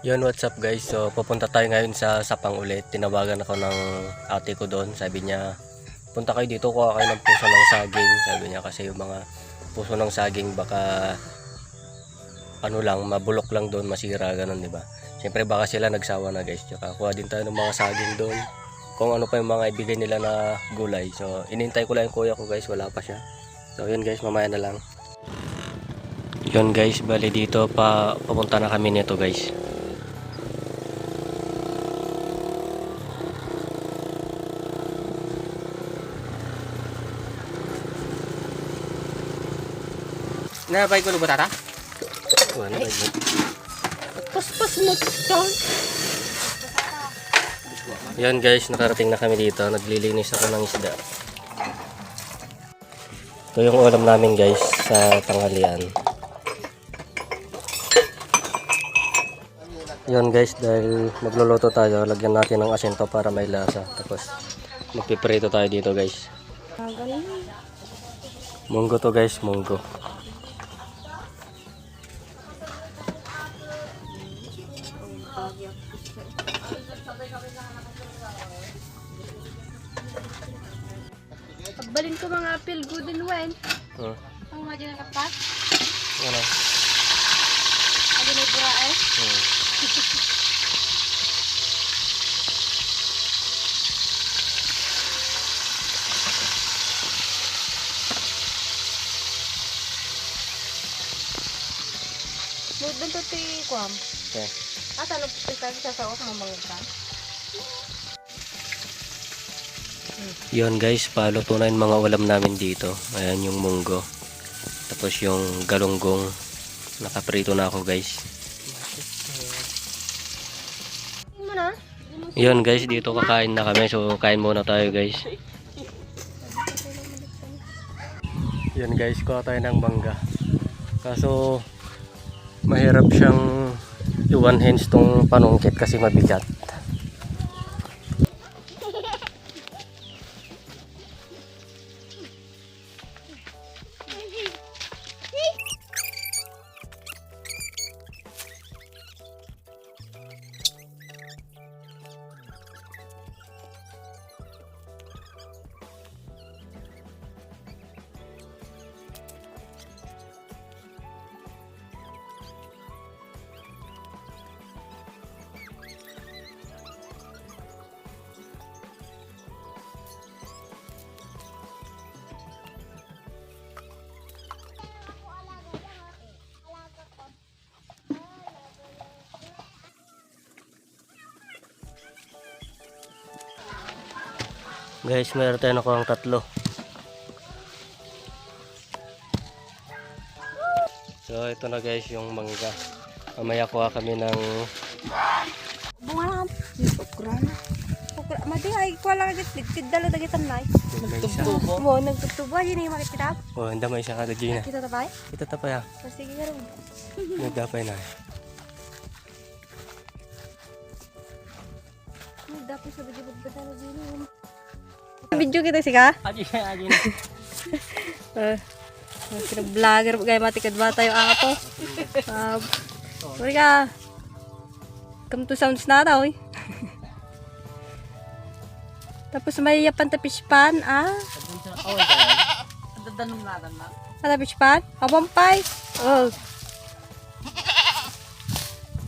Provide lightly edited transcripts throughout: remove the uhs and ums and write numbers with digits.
Yun, what's up guys? So, pupunta tayo ngayon sa Sapang ulit. Tinawagan ako ng ate ko doon. Sabi niya, punta kayo dito, kuha kayo ng puso ng saging. Sabi niya kasi yung mga puso ng saging baka ano lang, mabulok lang doon, masira, ganun, di ba? Siyempre baka sila nagsawa na guys. Tsaka kuha din tayo ng mga saging doon. Kung ano pa yung mga ibigay nila na gulay. So, inintay ko lang yung kuya ko guys, wala pa siya. So, yun guys, mamaya na lang. Yun guys, bali dito papunta na kami nito guys. Nabay ko ba tata? Wala ba yun? Paspas mo ito. Yan guys, nakarating na kami dito. Naglilinis ako ng isda. Ito yung ulam namin guys sa tanghalian. Yan guys, dahil magluluto tayo, lagyan natin ng asin to para may lasa. Tapos magpiprito tayo dito guys. Munggo to guys, munggo. Balin ko mga apil good and wine. Ang mga dyan kapat. Ano? Ano na bura eh. Doon to ti kuam. Okay. At ano tayo sa saok mamangit ka? Yun guys, paluto na yung mga ulam namin dito. Ayan yung munggo. Tapos yung galunggong. Nakaprito na ako guys. Mo na. Yun guys, dito kakain na kami. So kain muna tayo guys. Yun guys, kuha tayo ng mangga. Kaso mahirap siyang i-one hands tong panungkit kasi mabigat. Guys, meron tayo nakuha ang tatlo. So ito na guys yung mangga. Mamaya kuha kami ng Bunga lang. Ukran. Ukran. Mati ay ko lang git dalo dagitan nay. nagtubo. Mo nagtutubo yun yung makit kita. Oh, handa may isa ka Gina. Kita tapay. Ito tapay ah. Sige garo. Nagdapay na. Dapat sa bigibog ba na din. Video kita sika. Aji na. Vlogger gaya mati kadwa tayo ako. Sorry ka. Come to sounds na daw eh. Tapos may yapan tapis pan ah. Dadanong natin na. Tapis pan? Abampay. Oh.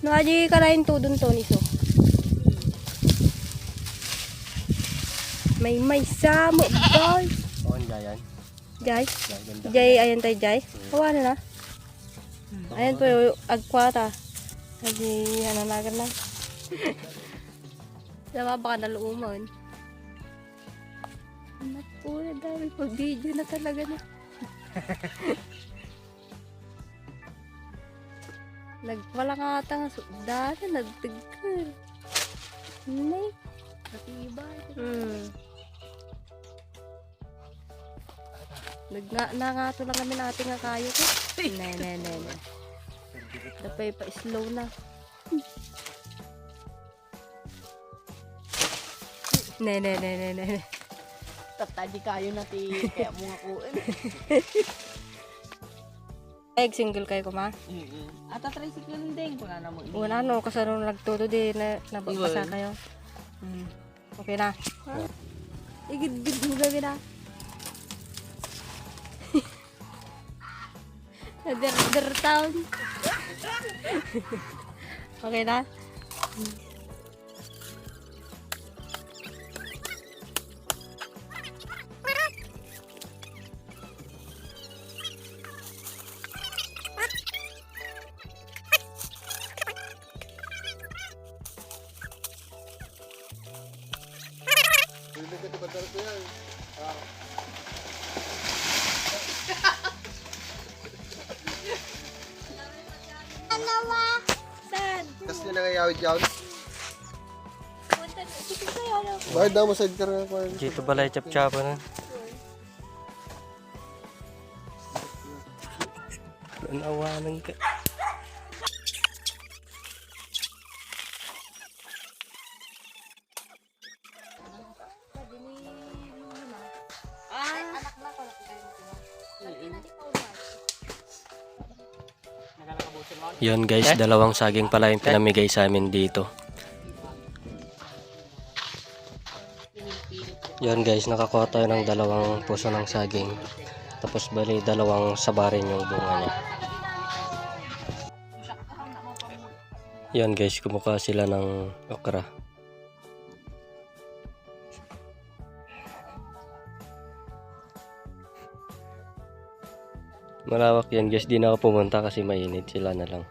No aji kalain to dun to niso. May samo guys. Oh, yan. Guys. Ganda. Jay, ayan tayo, Jay. Hawa na na. Ayan po, agkwata. Kasi, hananagan na. Sama baka naluuman. Anak po, na dami po. Video na talaga na. Wala nga ata nga sudara, nagtagkar. Nay. Matibay. Nangato lang kami ng ating kayo ko. Ne. Tapay pa slow na. Ne. Tatadi kayo na ti kaya mga kuin. Egg single kayo kuma. Ata tricycle lang din. Wala na mo. Una no, kasi nung nagtuto di na nababasa kayo. Okay na. Igid-gid mo gabi na. Der town. Okay na. Saan? Tapos nila ngayawid yawid. Punta sige kayo no. Bakit daw mo side ka na? Dito balay chap-chapa na. Nawanan ka. Yun guys, dalawang saging pala yung pinamigay sa amin dito. Yun guys, nakakuha tayo ng dalawang puso ng saging. Tapos bali, dalawang sabarin yung bunga niya. Yun guys, kumukuha sila ng okra. Malawak yan guys, di na ako pumunta kasi mainit, sila na lang.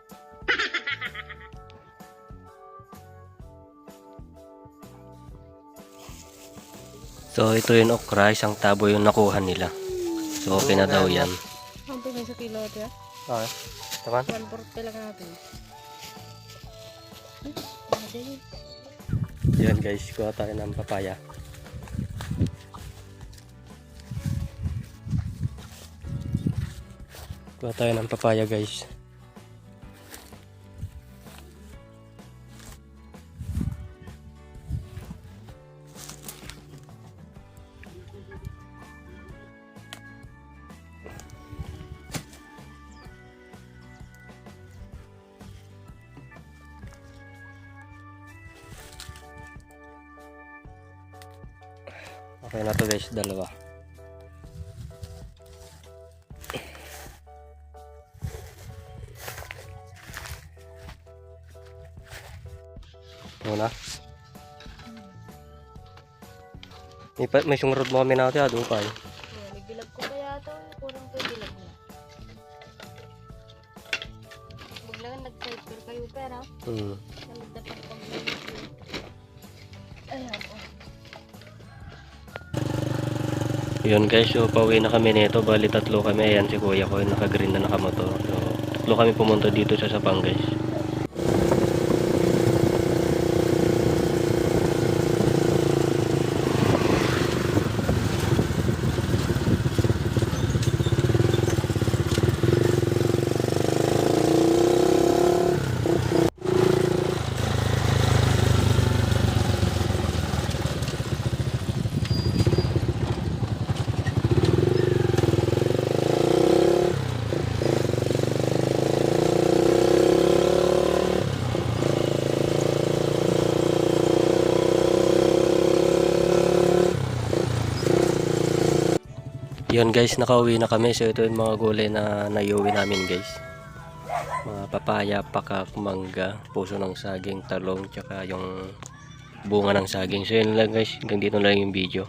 So ito yung okra, isang tabo yung nakuha nila. So okay na daw yan. Ang pingin sa kilo ito ya. Okay, tama? 140 lang natin. Yan guys, kuha tayo ng papaya. Kuha tayo ng papaya guys. Okay na to guys, dalawa. Muna. May sungrod mo kami natin, ado pa eh. Nagbilag ko kaya ito, kurang ko bilag na. Maglangan nag-cycle kayo pera. Nalad na pag-pag-bilag. Ayan po. Yun guys, so pauwi na kami nito. Bali tatlo kami. Ayan si kuya ko yung naka-green na nakamotor. So tatlo kami pumunta dito sa Sapang guys. Yun guys, nakauwi na kami. So ito yung mga gulay na naiuwi namin guys. Mga papaya, pakak, mangga, puso ng saging, talong, tsaka yung bunga ng saging. So yun lang guys, hanggang dito lang yung video.